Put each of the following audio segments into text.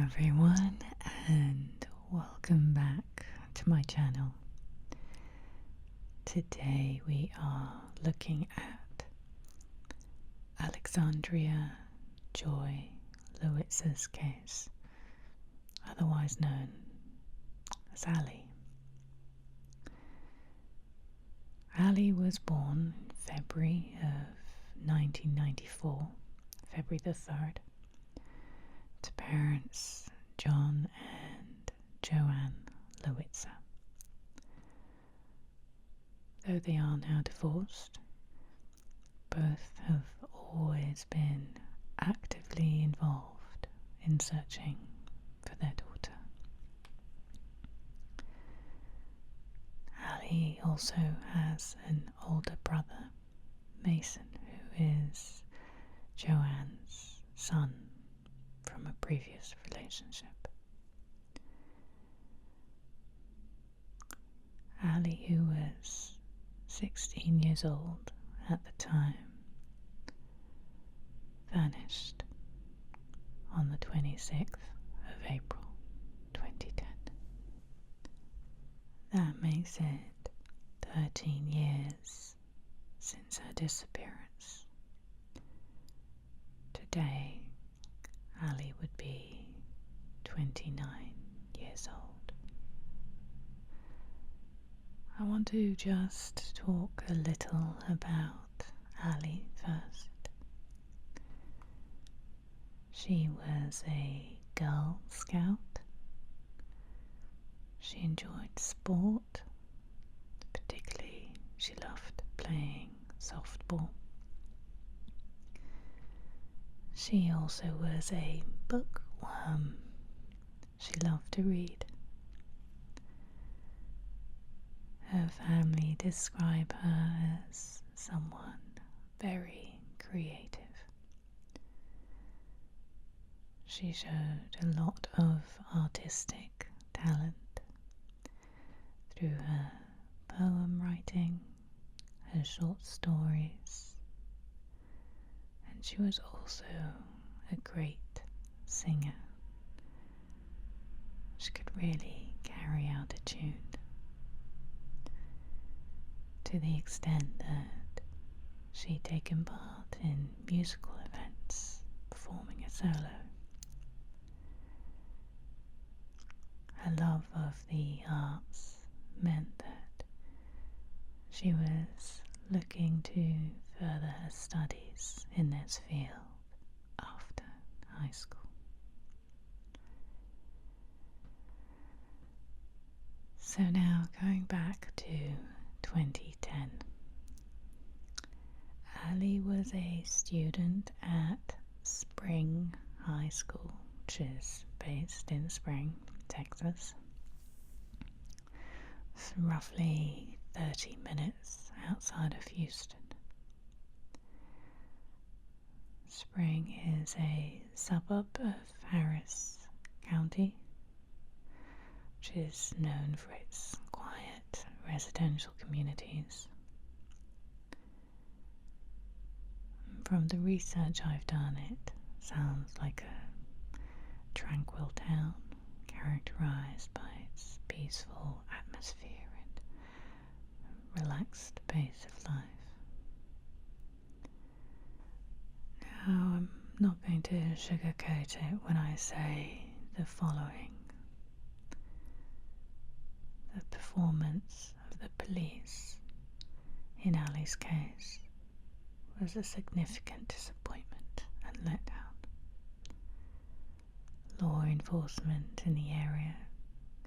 everyone, and welcome back to my channel. Today we are looking at Alexandria Joy Lowitzer's case, otherwise known as Ali. Ali was born in February of 1994, February the 3rd, to parents John and Joanne Lowitzer. Though they are now divorced, both have always been actively involved in searching for their daughter. Ali also has an older brother, Mason, who is Joanne's son from a previous relationship. Ali, who was 16 years old at the time, vanished on the 26th of April 2010. That makes it 13 years since her disappearance. Today, Ali would be 29 years old. I want to just talk a little about Ali first. She was a Girl Scout. She enjoyed sport, particularly she loved playing softball. She also was a bookworm. She loved to read. Her family describe her as someone very creative. She showed a lot of artistic talent through her poem writing, her short stories, and she was also a great singer. She could really carry out a tune, to the extent that she'd taken part in musical events performing a solo. Her love of the arts meant that she was looking to further her studies in this field after high school. So now going back to 2010, Ali was a student at Spring High School, which is based in Spring, Texas. It's roughly 30 minutes outside of Houston. Spring is a suburb of Harris County, which is known for its quiet residential communities. From the research I've done, it sounds like a tranquil town characterized by its peaceful atmosphere and relaxed pace of life. Now, I'm not going to sugarcoat it when I say the following. The performance of the police in Ali's case was a significant disappointment and letdown. Law enforcement in the area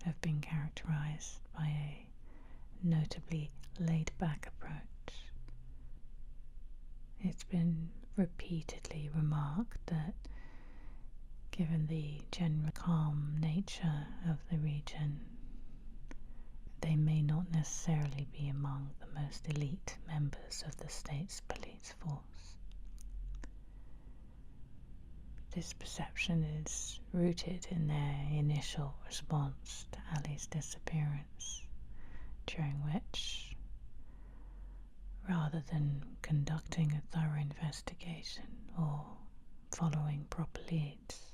have been characterized by a notably laid-back approach. It's been repeatedly remarked that, given the general calm nature of the region, they may not necessarily be among the most elite members of the state's police force. This perception is rooted in their initial response to Ali's disappearance, during which, rather than conducting a thorough investigation or following proper leads,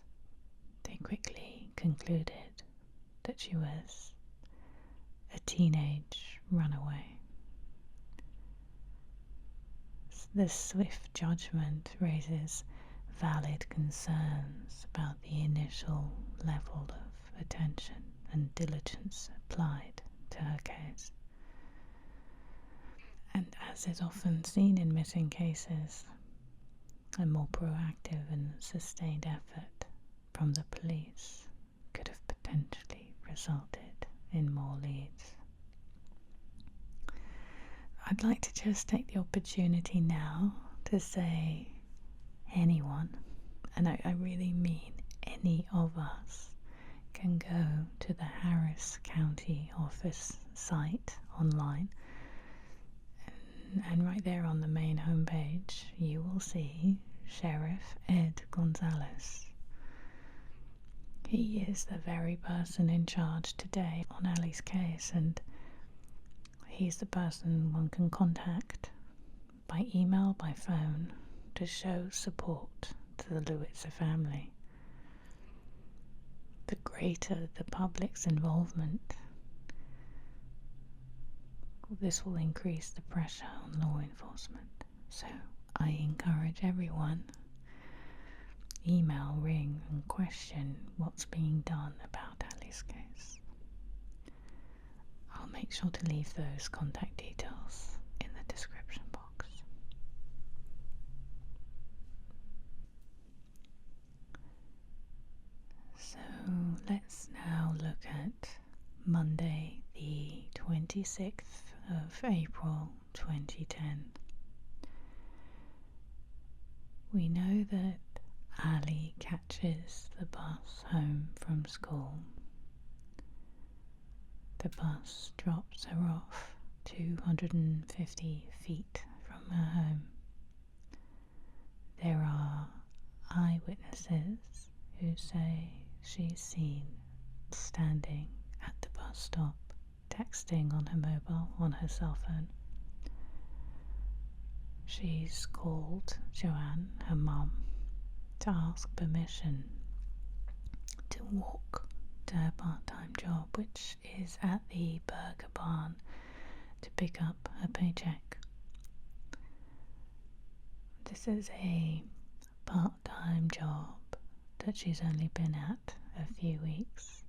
they quickly concluded that she was a teenage runaway. This swift judgment raises valid concerns about the initial level of attention and diligence applied to her case. And as is often seen in missing cases, a more proactive and sustained effort from the police could have potentially resulted in more leads. I'd like to just take the opportunity now to say anyone, and I really mean any of us, can go to the Harris County Office site online, and right there on the main homepage you will see Sheriff Ed Gonzalez. He is the very person in charge today on Ali's case, and he's the person one can contact by email, by phone, to show support to the Lowitzer family. The greater the public's involvement, this will increase the pressure on law enforcement. So I encourage everyone, email, ring and question what's being done about Ali's case. I'll make sure to leave those contact details in the description box. So let's now look at Monday the 26th of April 2010. We know that Ali catches the bus home from school. The bus drops her off 250 feet from her home. There are eyewitnesses who say she's seen standing at the bus stop, texting on her mobile, on her cell phone. She's called Joanne, her mum, to ask permission to walk to her part-time job, which is at the burger barn, to pick up her paycheck. This is a part-time job that she's only been at a few weeks.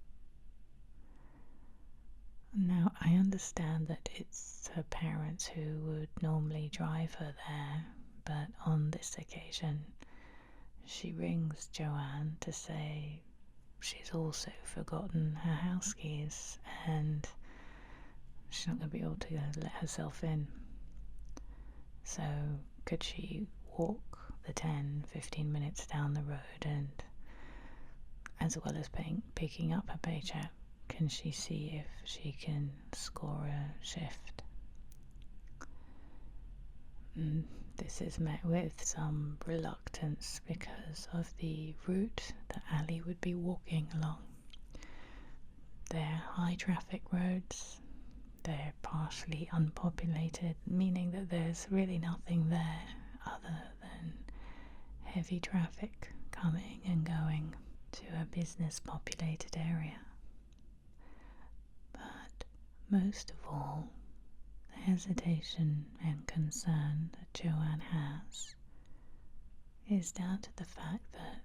Now, I understand that it's her parents who would normally drive her there, but on this occasion she rings Joanne to say she's also forgotten her house keys and she's not going to be able to let herself in. So could she walk the 10-15 minutes down the road, and as well as picking up her paycheck, can she see if she can score a shift? This is met with some reluctance because of the route that Ali would be walking along. They're high traffic roads, they're partially unpopulated, meaning that there's really nothing there other than heavy traffic coming and going to a business populated area. But most of all, the hesitation and concern that Joanne has is down to the fact that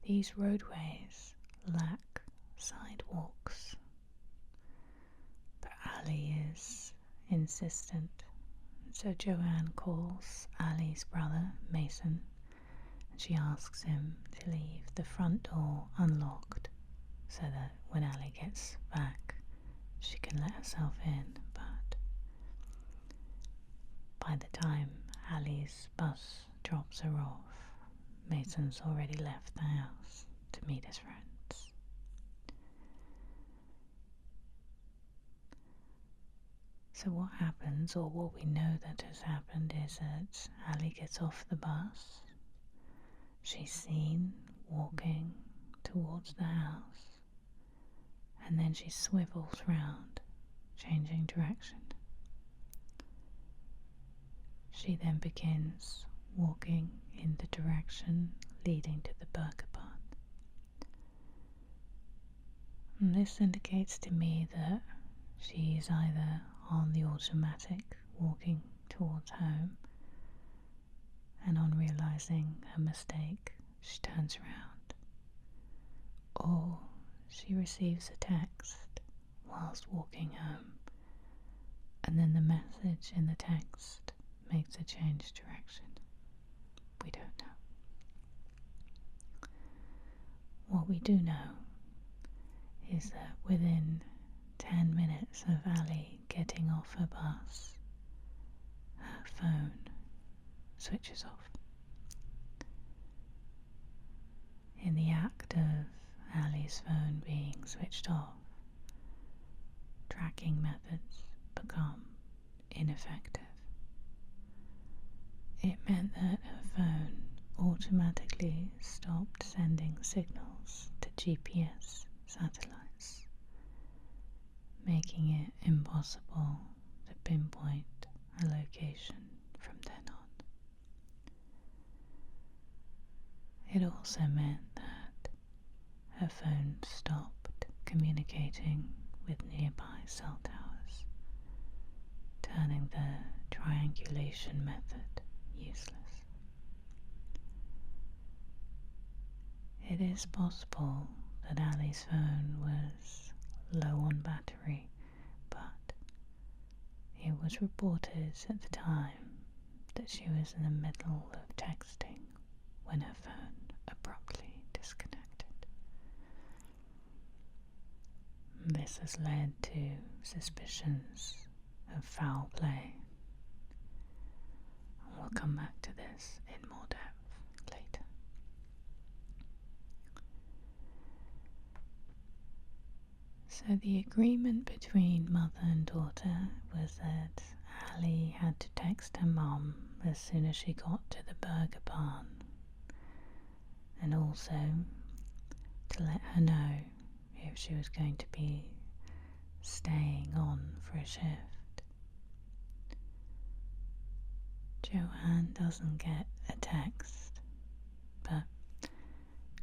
these roadways lack sidewalks. But Ali is insistent, so Joanne calls Ali's brother, Mason, and she asks him to leave the front door unlocked so that when Ali gets back, she can let herself in. But by the time Ali's bus drops her off, Mason's already left the house to meet his friends. So what happens, or what we know that has happened, is that Ali gets off the bus. She's seen walking towards the house, and then she swivels round, changing direction. She then begins walking in the direction leading to the burger barn. this indicates to me that she's either on the automatic walking towards home, and on realizing her mistake she turns around, or she receives a text whilst walking home, and then the message in the text makes a change direction. We don't know. What we do know is that within 10 minutes of Ali getting off her bus, her phone switches off. In the act of Ali's phone being switched off, tracking methods become ineffective. It meant that her phone automatically stopped sending signals to GPS satellites, making it impossible to pinpoint a location from then on. It also meant that her phone stopped communicating with nearby cell towers, turning the triangulation method useless. It is possible that Ali's phone was low on battery, but it was reported at the time that she was in the middle of texting when her phone abruptly disconnected. This has led to suspicions of foul play. We'll come back to this in more depth later. So the agreement between mother and daughter was that Ali had to text her mum as soon as she got to the burger barn, and also to let her know if she was going to be staying on for a shift. Joanne doesn't get a text, but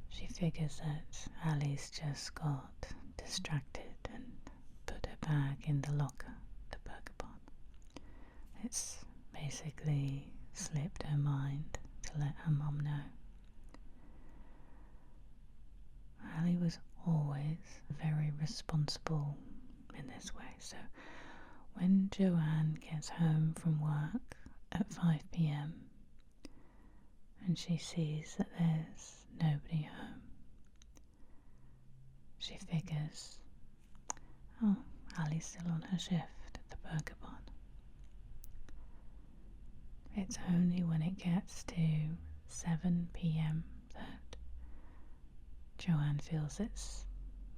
she figures that Ali's just got distracted and put her bag in the locker, the burger barn. It's basically slipped her mind to let her mum know. Ali was always very responsible in this way, so when Joanne gets home from work at 5 p.m. and she sees that there's nobody home, she figures, oh, Ali's still on her shift at the burger barn. It's only when it gets to 7 p.m. that Joanne feels it's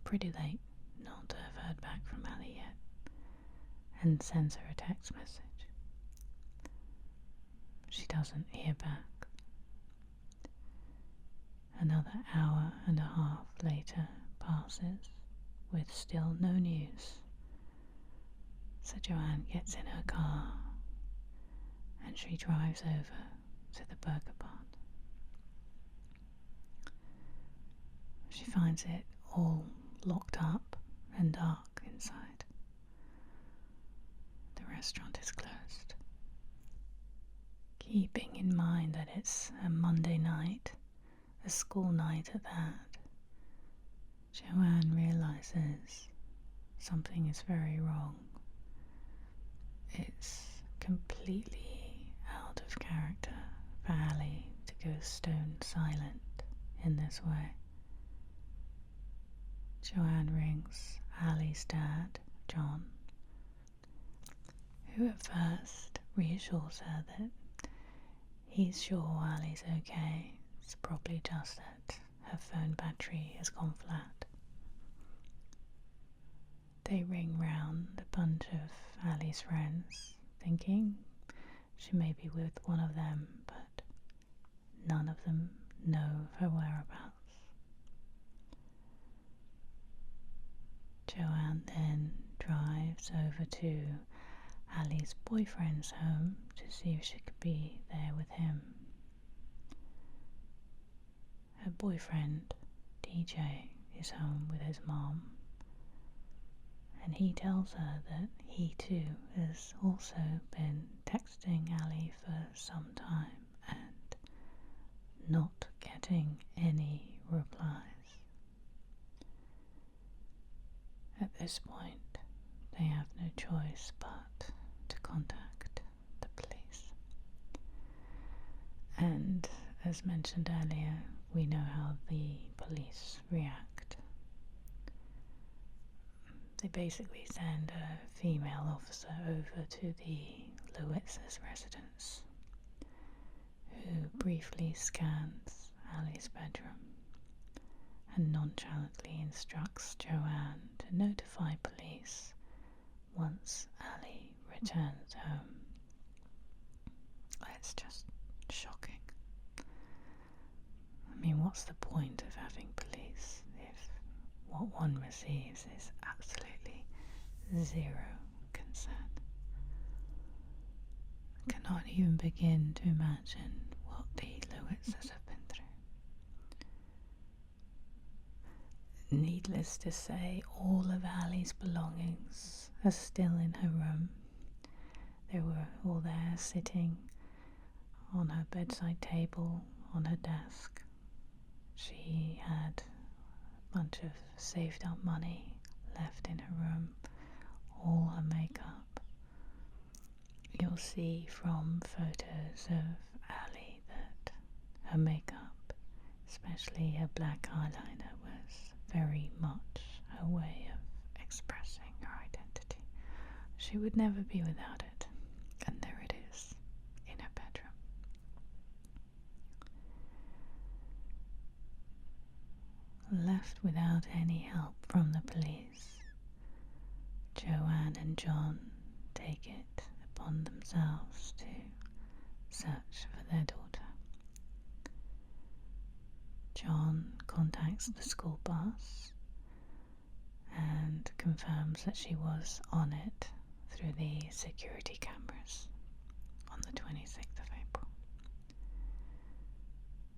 pretty late not to have heard back from Ali yet, and sends her a text message. She doesn't hear back. Another hour and a half later passes with still no news. So Joanne gets in her car and she drives over to the burger barn. She finds it all locked up and dark inside. The restaurant is closed. Keeping in mind that it's a Monday night, a school night at that, Joanne realizes something is very wrong. It's completely out of character for Ali to go stone silent in this way. Joanne rings Ali's dad, John, who at first reassures her that he's sure Ali's okay. It's probably just that her phone battery has gone flat. They ring round a bunch of Ali's friends, thinking she may be with one of them, but none of them know of her whereabouts. Joanne then drives over to Ali's boyfriend's home to see if she could be there with him. Her boyfriend, DJ, is home with his mom, and he tells her that he too has also been texting Ali for some time and not getting any replies. At this point, they have no choice but to contact the police. And as mentioned earlier, we know how the police react. They basically send a female officer over to the Lowitzer's residence, who briefly scans Ali's bedroom and nonchalantly instructs Joanne to notify police once Ali returns home. It's just shocking. I mean, what's the point of having police if what one receives is absolutely zero concern? I cannot even begin to imagine what the Lowitzers have been through. Needless to say, all of Ali's belongings are still in her room. They were all there, sitting on her bedside table, on her desk. She had a bunch of saved up money left in her room, all her makeup. You'll see from photos of Ali that her makeup, especially her black eyeliner, was very much her way of expressing her identity. She would never be without it, and there it is in her bedroom. Left without any help from the police, Joanne and John take it upon themselves to search for their daughter. John contacts the school bus and confirms that she was on it through the security cameras on the 26th of April.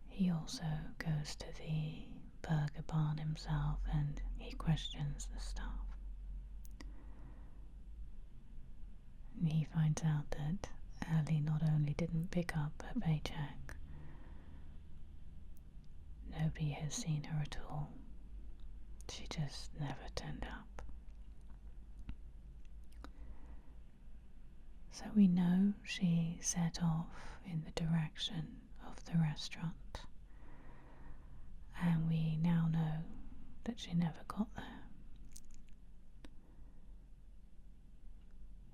He also goes to the burger barn himself and he questions the staff. And he finds out that Ali not only didn't pick up her paycheck, nobody has seen her at all. She just never turned up. So we know she set off in the direction of the restaurant, and we now know that she never got there.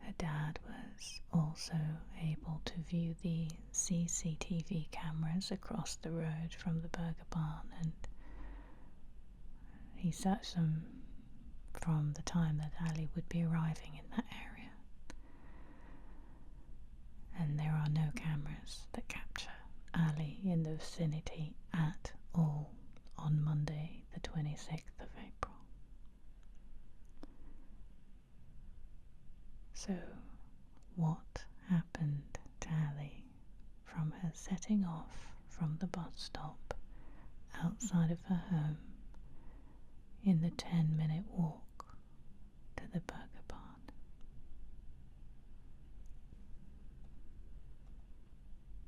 Her dad was also able to view the CCTV cameras across the road from the burger barn, and he searched them from the time that Ali would be arriving in that area. And there are no cameras that capture Ali in the vicinity at all on Monday, the 26th of April. So, what happened to Ali from her setting off from the bus stop outside of her home in the 10-minute walk to the burger barn?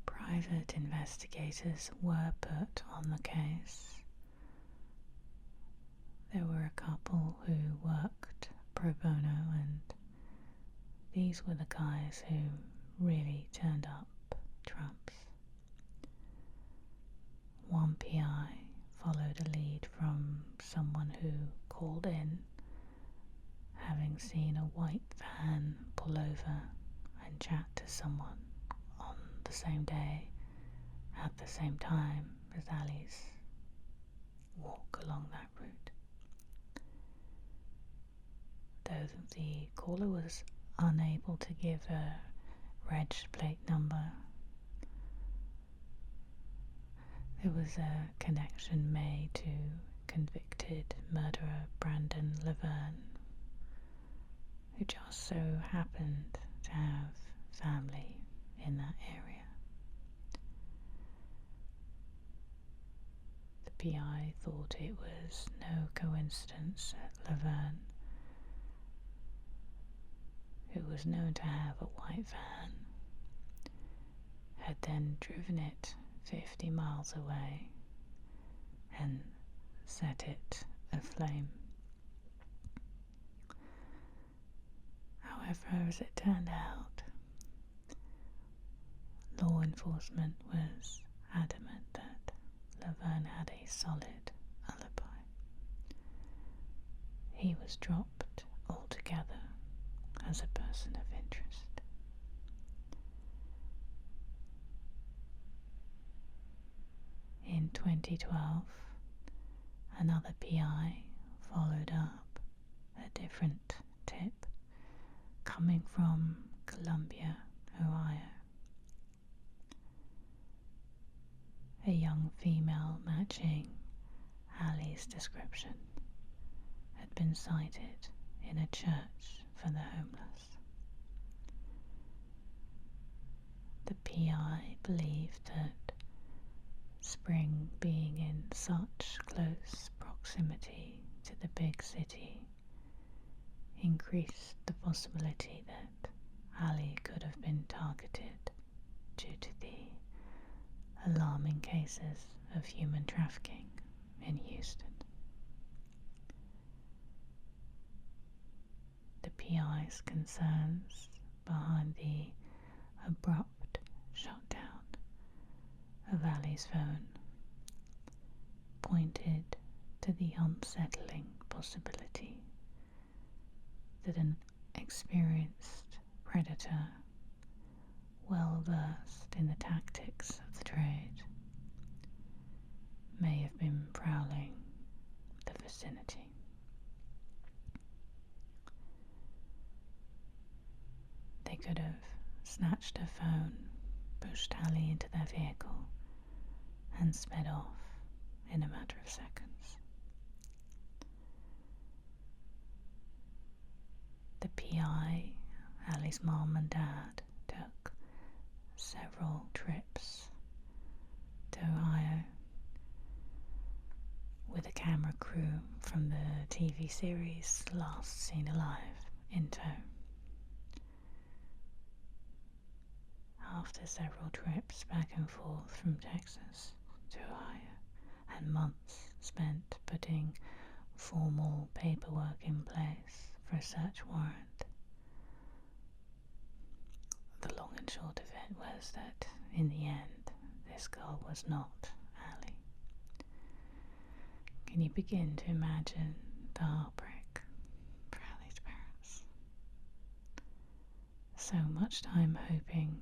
Private investigators were put on the case. There were a couple who worked pro bono, and these were the guys who really turned up trumps. One PI followed a lead from someone who called in, having seen a white van pull over and chat to someone on the same day at the same time as Ali's walk along that route. Though the caller was unable to give a reg plate number, there was a connection made to convicted murderer Brandon Laverne, who just so happened to have family in that area. The PI thought it was no coincidence that Laverne who was known to have a white van, had then driven it 50 miles away and set it aflame. However, as it turned out, law enforcement was adamant that Laverne had a solid alibi. He was dropped altogether as a person of interest. In 2012, another PI followed up a different tip coming from Columbia, Ohio. A young female matching Allie's description had been sighted in a church for the homeless. The PI believed that Spring, being in such close proximity to the big city, increased the possibility that Allie could have been targeted due to the alarming cases of human trafficking in Houston. The PI's concerns behind the abrupt shutdown of Allie's phone pointed to the unsettling possibility that an experienced predator, well versed in the tactics of the trade, may have been prowling the vicinity. They could have snatched her phone, pushed Allie into their vehicle, and sped off in a matter of seconds. The PI, Allie's mom and dad, took several trips to Ohio with a camera crew from the TV series Last Seen Alive in tow. After several trips back and forth from Texas to Ohio and months spent putting formal paperwork in place for a search warrant, the long and short of it was that in the end this girl was not Allie. Can you begin to imagine the heartbreak for Allie's parents? So much time hoping,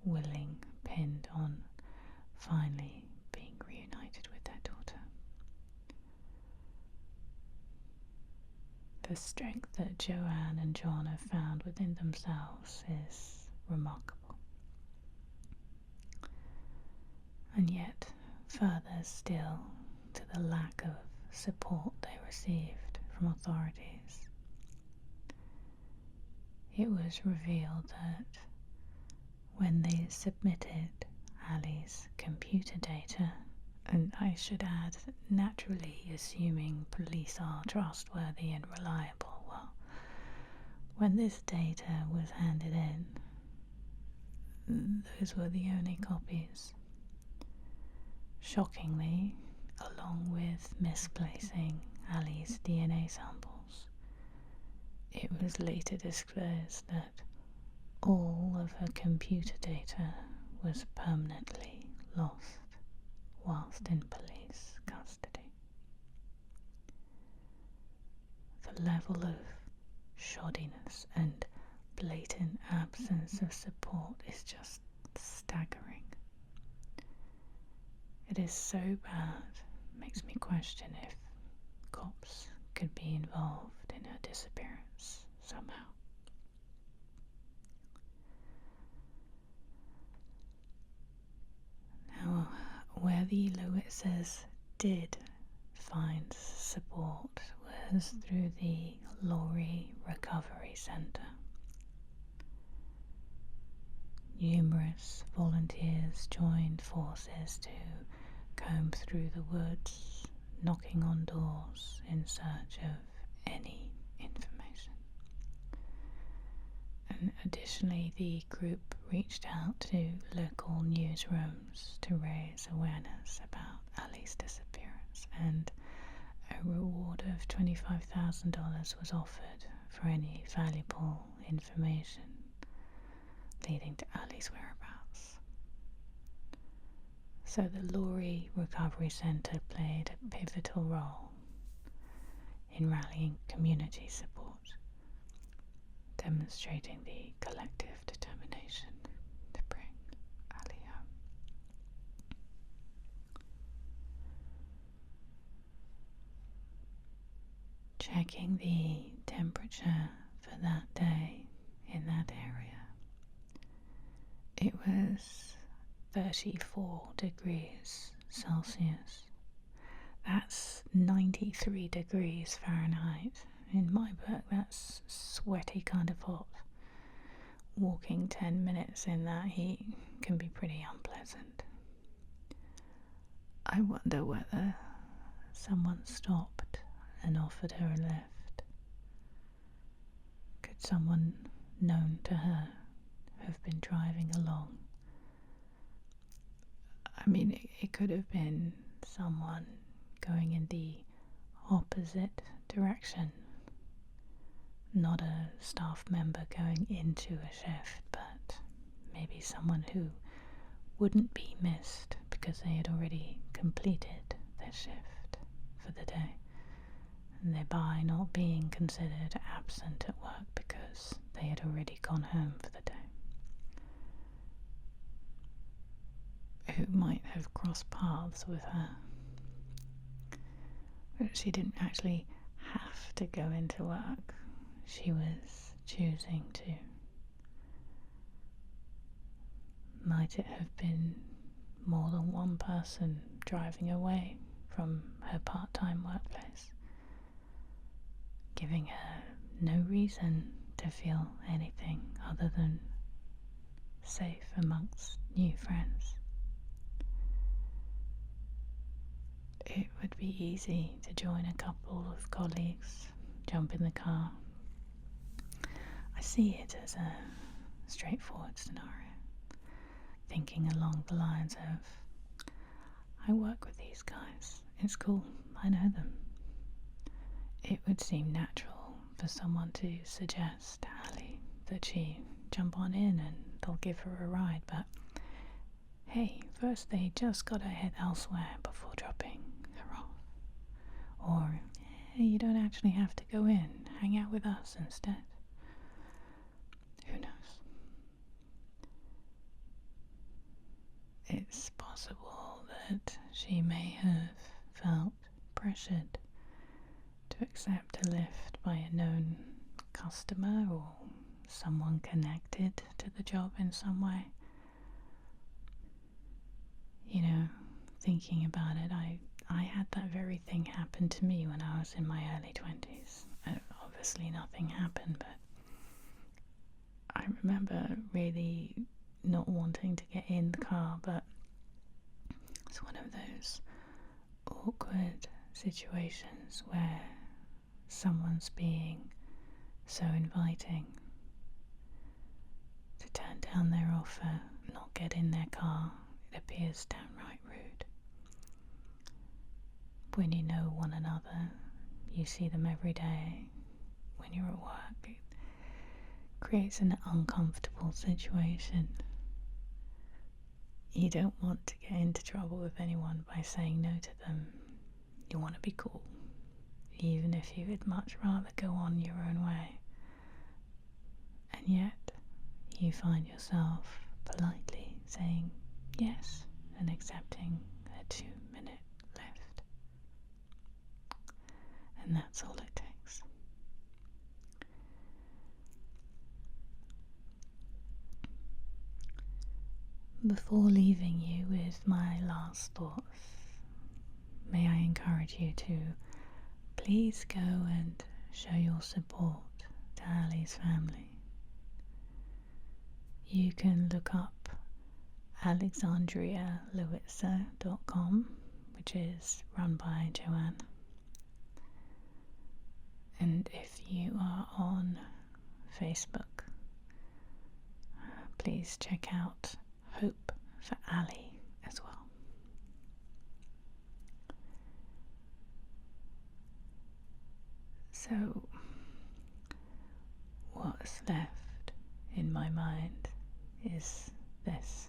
willing, pinned on finally being reunited with their daughter. The strength that Joanne and John have found within themselves is remarkable. And yet, further still to the lack of support they received from authorities, it was revealed that when they submitted Allie's computer data, and I should add, naturally assuming police are trustworthy and reliable, well, when this data was handed in, those were the only copies. Shockingly, along with misplacing Allie's DNA samples, it was later disclosed that all of her computer data was permanently lost whilst in police custody. The level of shoddiness and blatant absence of support is just staggering. It is so bad, makes me question if cops could be involved in her disappearance somehow. Now, where the Lowitzers did find support was through the Laurie Recovery Centre. Numerous volunteers joined forces to comb through the woods, knocking on doors in search of any information. And additionally, the group reached out to local newsrooms to raise awareness about Ali's disappearance, and a reward of $25,000 was offered for any valuable information leading to Ali's whereabouts. So the Laurie Recovery Centre played a pivotal role in rallying community support, demonstrating the collective determination to bring Ali home. Checking the temperature for that day in that area, it was 34 degrees Celsius. That's 93 degrees Fahrenheit. In my book, that's sweaty kind of hot. Walking 10 minutes in that heat can be pretty unpleasant. I wonder whether someone stopped and offered her a lift. Could someone known to her have been driving along? I mean, it could have been someone going in the opposite direction. Not a staff member going into a shift, but maybe someone who wouldn't be missed because they had already completed their shift for the day, and thereby not being considered absent at work because they had already gone home for the day. Who might have crossed paths with her. But she didn't actually have to go into work. She was choosing to. Might it have been more than one person driving away from her part-time workplace, giving her no reason to feel anything other than safe amongst new friends? It would be easy to join a couple of colleagues, jump in the car. I see it as a straightforward scenario, thinking along the lines of, I work with these guys, it's cool, I know them. It would seem natural for someone to suggest to Ali that she jump on in and they'll give her a ride, but hey, first they just gotta head elsewhere before dropping her off. Or, hey, you don't actually have to go in, hang out with us instead. Who knows? It's possible that she may have felt pressured to accept a lift by a known customer or someone connected to the job in some way. You know, thinking about it, I had that very thing happen to me when I was in my early 20s. Obviously nothing happened, but I remember really not wanting to get in the car, but it's one of those awkward situations where someone's being so inviting to turn down their offer, not get in their car. It appears downright rude. When you know one another, you see them every day. When you're at work, it creates an uncomfortable situation. You don't want to get into trouble with anyone by saying no to them. You want to be cool, even if you would much rather go on your own way. And yet, you find yourself politely saying yes and accepting a 2-minute lift. And that's all it takes. Before leaving you with my last thoughts, may I encourage you to please go and show your support to Ali's family. You can look up alexandrialowitzer.com, which is run by Joanne. And if you are on Facebook, please check out Hope for Ali as well. So, what's left in my mind is this.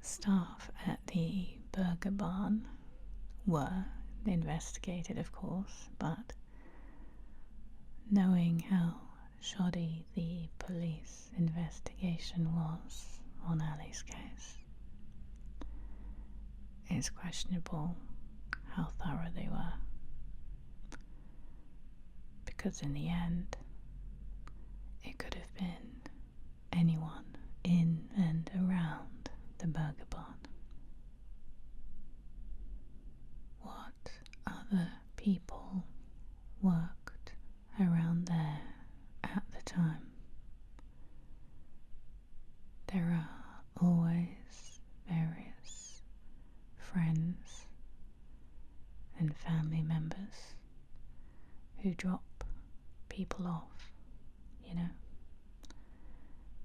Staff at the burger barn were investigated, of course, but knowing how shoddy the police investigation was on Ali's case, it's questionable how thorough they were. Because in the end, it could have been anyone in and around the burger barn. What other people worked around there at the time? There are always various friends and family members who drop people off, you know?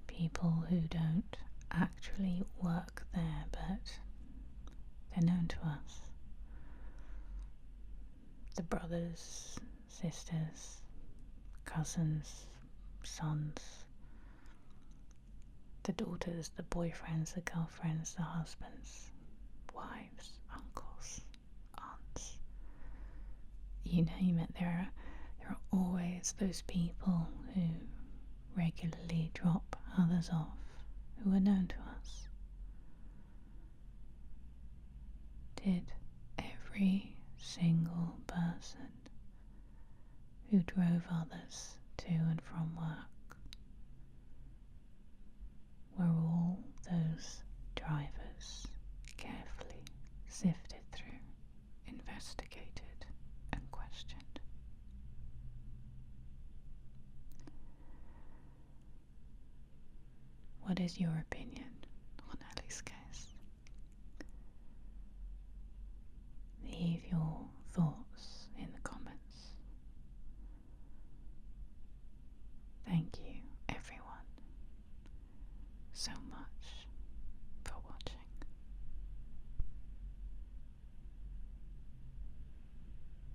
People who don't actually work there, but they're known to us. The brothers, sisters, cousins, sons, the daughters, the boyfriends, the girlfriends, the husbands, wives, uncles, aunts. You name it, there are always those people who regularly drop others off who are known to us. Did every single person who drove others to and from work, were all those drivers carefully sifted through, investigated and questioned? What is your opinion on Ali's case? Leave your thoughts